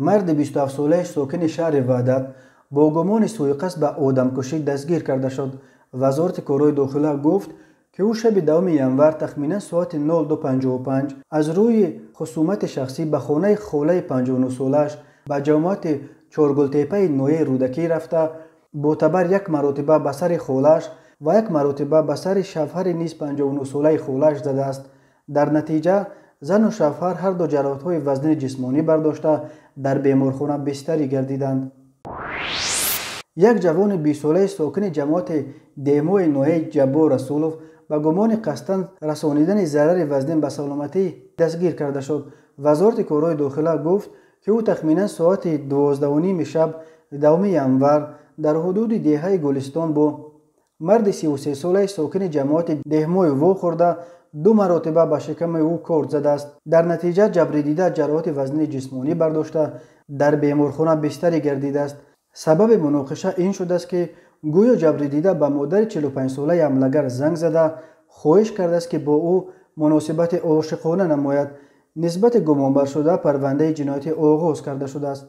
مرد 27 ساله ساکن شهر وحدت با گمان سوء قصد به آدمکشی دستگیر کرده شد. وزارت کارهای داخله گفت که او شب 2 ینور تخمینا ساعت 02:55 از روی خصومت شخصی به خانه خاله 59 سالش به جامعات چارگلتپه نوی رودکی رفته با تبر یک مرتبه به سر خالش و یک مرتبه به سر شوهر نیز 59 ساله خالش زده است. در نتیجه زن و شوهر هر دو جراحت‌های وزنی جسمانی برداشته در بیمارخانه بستری گردیدند. یک جوان 20 ساله ساکن جماعت دهمای نوحه جبار رسولوف به گمان قصداً رسانیدن ضرر وزنی به سلامتی دستگیر کرده شد. وزارت کارهای داخله گفت که او تخمینا ساعت 12:30 شب 2 ینور در حدود دهه گلستان با مرد 33 ساله ساکن جماعت دهمای وا خورده 2 مرتبه به شکم او کارد زده است. در نتیجه جبر دیده جراحت وزنی جسمانی برداشته در بیمارخانه بستری گردیده است. سبب مناقشه این شده است که گویا جبر دیده به مادر 45 ساله حملگر زنگ زده خواهش کرده است که با او مناسبت عاشقانه نماید. نسبت گمانبر شده پرونده جنایتی آغاز کرده شده است.